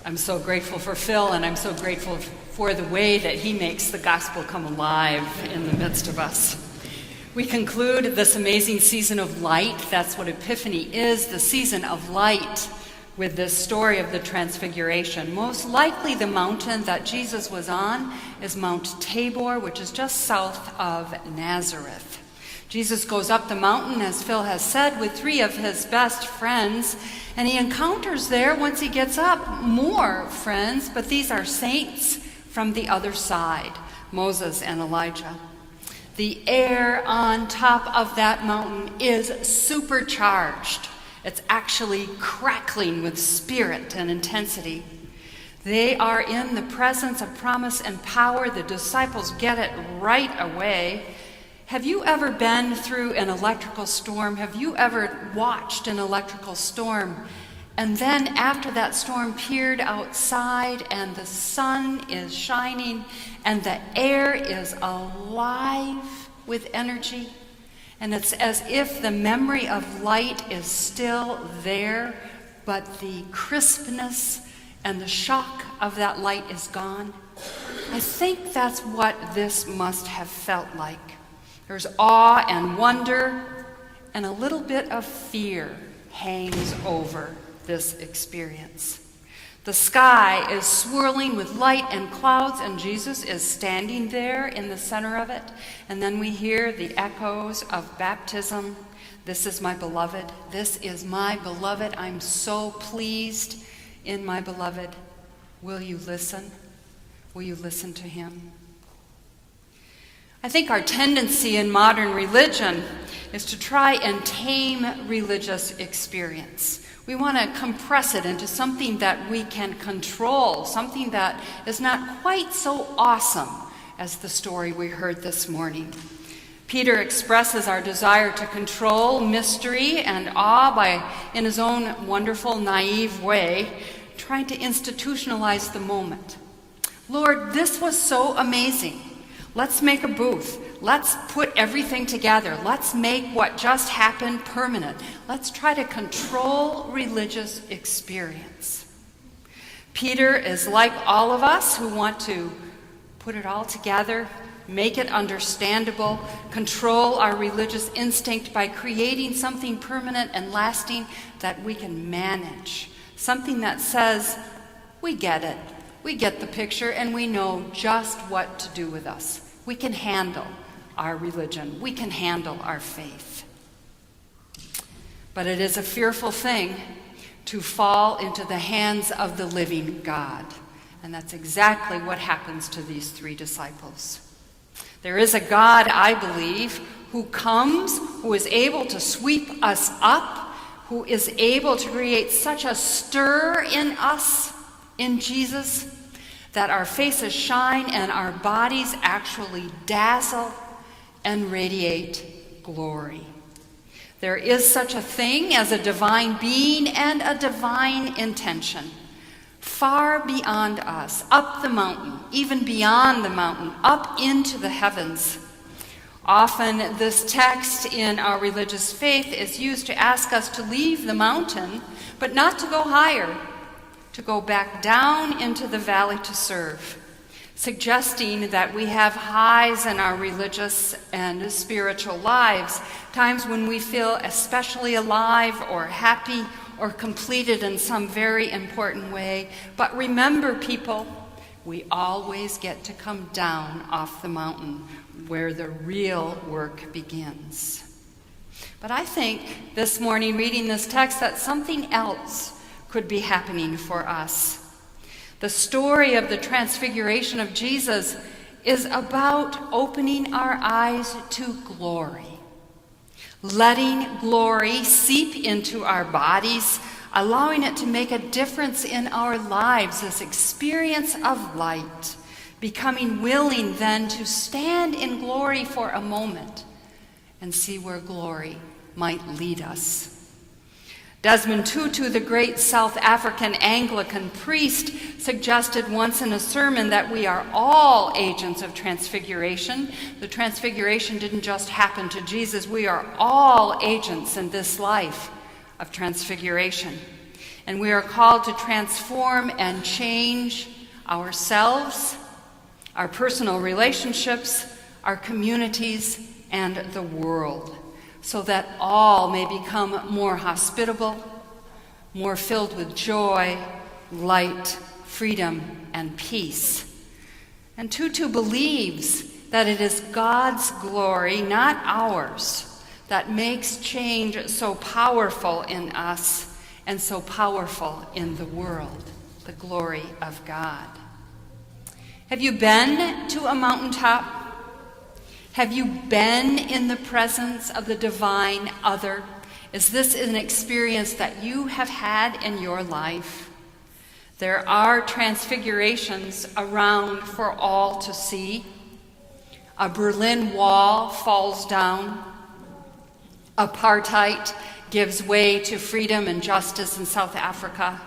I'm so grateful for Phil, and I'm so grateful for the way that he makes the gospel come alive in the midst of us. We conclude this amazing season of light. That's what Epiphany is, the season of light, with this story of the transfiguration. Most likely the mountain that Jesus was on is Mount Tabor, which is just south of Nazareth. Jesus goes up the mountain, as Phil has said, with 3 of his best friends, and he encounters there, once he gets up, more friends, but these are saints from the other side, Moses and Elijah. The air on top of that mountain is supercharged. It's actually crackling with spirit and intensity. They are in the presence of promise and power. The disciples get it right away. Have you ever been through an electrical storm? Have you ever watched an electrical storm? And then after that storm peered outside and the sun is shining and the air is alive with energy? And it's as if the memory of light is still there, but the crispness and the shock of that light is gone. I think that's what this must have felt like. There's awe and wonder, and a little bit of fear hangs over this experience. The sky is swirling with light and clouds, and Jesus is standing there in the center of it. And then we hear the echoes of baptism. This is my beloved. This is my beloved. I'm so pleased in my beloved. Will you listen? Will you listen to him? I think our tendency in modern religion is to try and tame religious experience. We want to compress it into something that we can control, something that is not quite so awesome as the story we heard this morning. Peter expresses our desire to control mystery and awe in his own wonderful, naive way, trying to institutionalize the moment. Lord, this was so amazing. Let's make a booth. Let's put everything together. Let's make what just happened permanent. Let's try to control religious experience. Peter is like all of us who want to put it all together, make it understandable, control our religious instinct by creating something permanent and lasting that we can manage. Something that says, we get it. We get the picture, and we know just what to do with us. We can handle our religion. We can handle our faith. But it is a fearful thing to fall into the hands of the living God. And that's exactly what happens to these 3 disciples. There is a God, I believe, who comes, who is able to sweep us up, who is able to create such a stir in us, in Jesus, that our faces shine and our bodies actually dazzle and radiate glory. There is such a thing as a divine being and a divine intention, far beyond us, up the mountain, even beyond the mountain, up into the heavens. Often this text in our religious faith is used to ask us to leave the mountain, but not to go higher, to go back down into the valley to serve, suggesting that we have highs in our religious and spiritual lives, times when we feel especially alive or happy or completed in some very important way. But remember, people, we always get to come down off the mountain where the real work begins. But I think this morning, reading this text, that something else could be happening for us. The story of the transfiguration of Jesus is about opening our eyes to glory, letting glory seep into our bodies, allowing it to make a difference in our lives, this experience of light, becoming willing then to stand in glory for a moment and see where glory might lead us. Desmond Tutu, the great South African Anglican priest, suggested once in a sermon that we are all agents of transfiguration. The transfiguration didn't just happen to Jesus. We are all agents in this life of transfiguration. And we are called to transform and change ourselves, our personal relationships, our communities, and the world, so that all may become more hospitable, more filled with joy, light, freedom, and peace. And Tutu believes that it is God's glory, not ours, that makes change so powerful in us and so powerful in the world, the glory of God. Have you been to a mountaintop? Have you been in the presence of the divine other? Is this an experience that you have had in your life? There are transfigurations around for all to see. A Berlin Wall falls down. Apartheid gives way to freedom and justice in South Africa.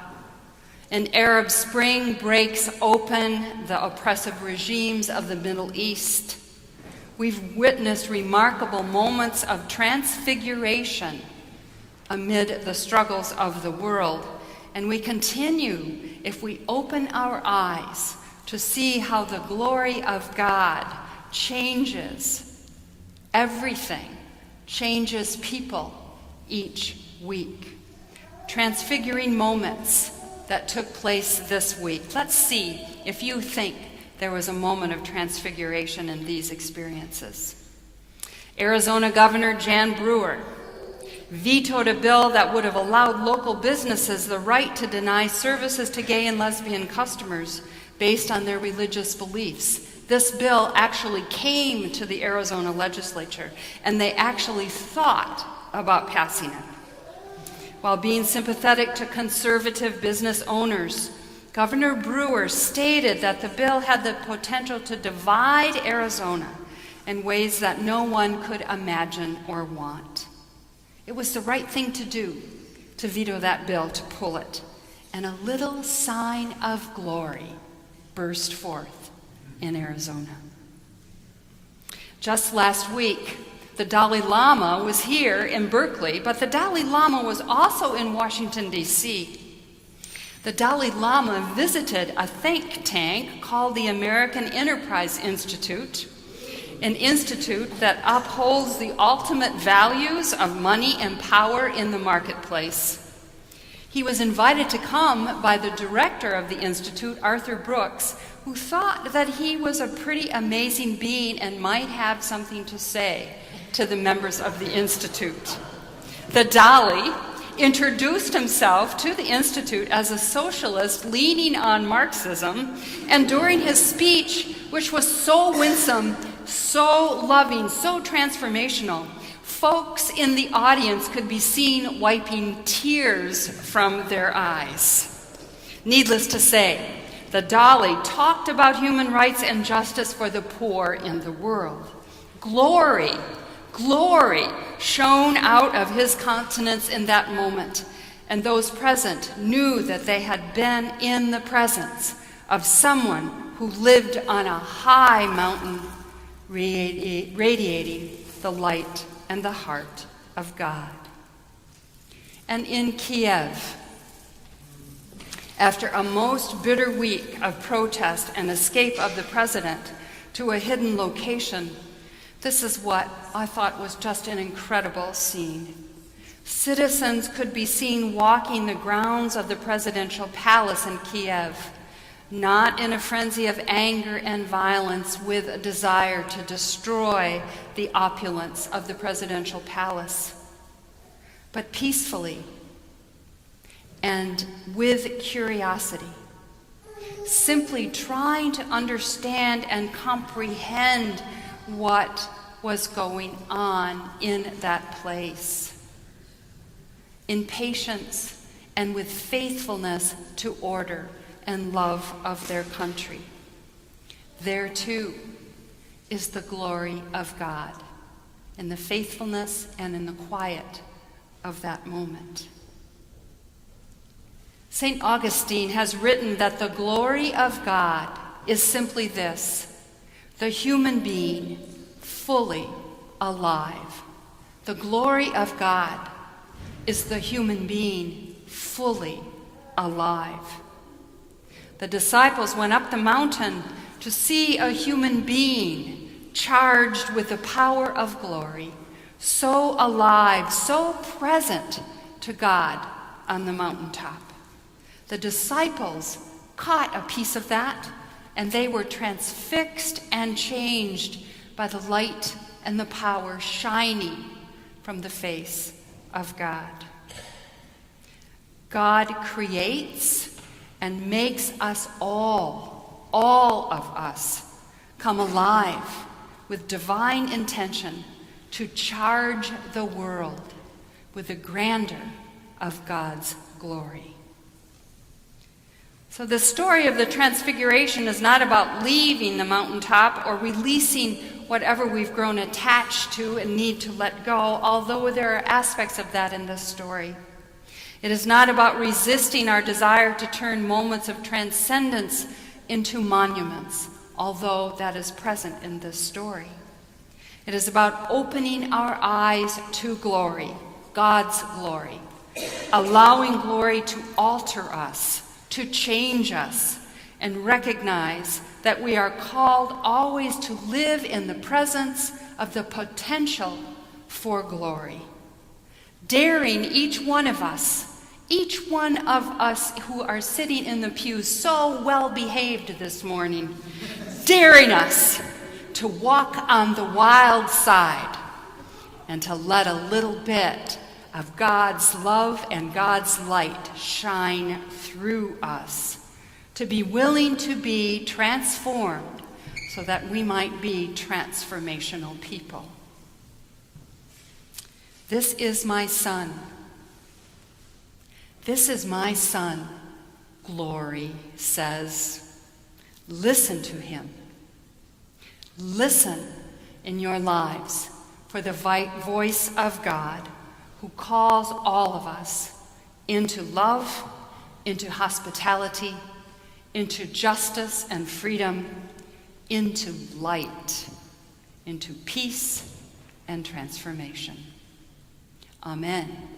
An Arab Spring breaks open the oppressive regimes of the Middle East. We've witnessed remarkable moments of transfiguration amid the struggles of the world, and we continue, if we open our eyes, to see how the glory of God changes everything, changes people each week. Transfiguring moments that took place this week. Let's see if you think there was a moment of transfiguration in these experiences. Arizona Governor Jan Brewer vetoed a bill that would have allowed local businesses the right to deny services to gay and lesbian customers based on their religious beliefs. This bill actually came to the Arizona legislature, and they actually thought about passing it. While being sympathetic to conservative business owners, Governor Brewer stated that the bill had the potential to divide Arizona in ways that no one could imagine or want. It was the right thing to do, to veto that bill, to pull it. And a little sign of glory burst forth in Arizona. Just last week, the Dalai Lama was here in Berkeley, but the Dalai Lama was also in Washington, D.C. The Dalai Lama visited a think tank called the American Enterprise Institute, an institute that upholds the ultimate values of money and power in the marketplace. He was invited to come by the director of the institute, Arthur Brooks, who thought that he was a pretty amazing being and might have something to say to the members of the institute. The Dalai introduced himself to the institute as a socialist leaning on Marxism, and during his speech, which was so winsome, so loving, so transformational, folks in the audience could be seen wiping tears from their eyes. Needless to say, the Dalai talked about human rights and justice for the poor in the world. Glory shone out of his countenance in that moment, and those present knew that they had been in the presence of someone who lived on a high mountain, radiating the light and the heart of God. And in Kiev, after a most bitter week of protest and escape of the president to a hidden location, this is what I thought was just an incredible scene. Citizens could be seen walking the grounds of the presidential palace in Kiev, not in a frenzy of anger and violence with a desire to destroy the opulence of the presidential palace, but peacefully and with curiosity, simply trying to understand and comprehend what was going on in that place, in patience and with faithfulness to order and love of their country. There too is the glory of God, in the faithfulness and in the quiet of that moment. St. Augustine has written that the glory of God is simply this: the human being fully alive. The glory of God is the human being fully alive. The disciples went up the mountain to see a human being charged with the power of glory, so alive, so present to God on the mountaintop. The disciples caught a piece of that, and they were transfixed and changed by the light and the power shining from the face of God. God creates and makes us all of us, come alive with divine intention to charge the world with the grandeur of God's glory. So the story of the transfiguration is not about leaving the mountaintop or releasing whatever we've grown attached to and need to let go, although there are aspects of that in this story. It is not about resisting our desire to turn moments of transcendence into monuments, although that is present in this story. It is about opening our eyes to glory, God's glory, allowing glory to alter us, to change us, and recognize that we are called always to live in the presence of the potential for glory. Daring each one of us who are sitting in the pews so well behaved this morning, daring us to walk on the wild side and to let a little bit of God's love and God's light shine through us, to be willing to be transformed so that we might be transformational people. This is my son. This is my son, Glory says. Listen to him. Listen in your lives for the voice of God who calls all of us into love, into hospitality, into justice and freedom, into light, into peace and transformation. Amen.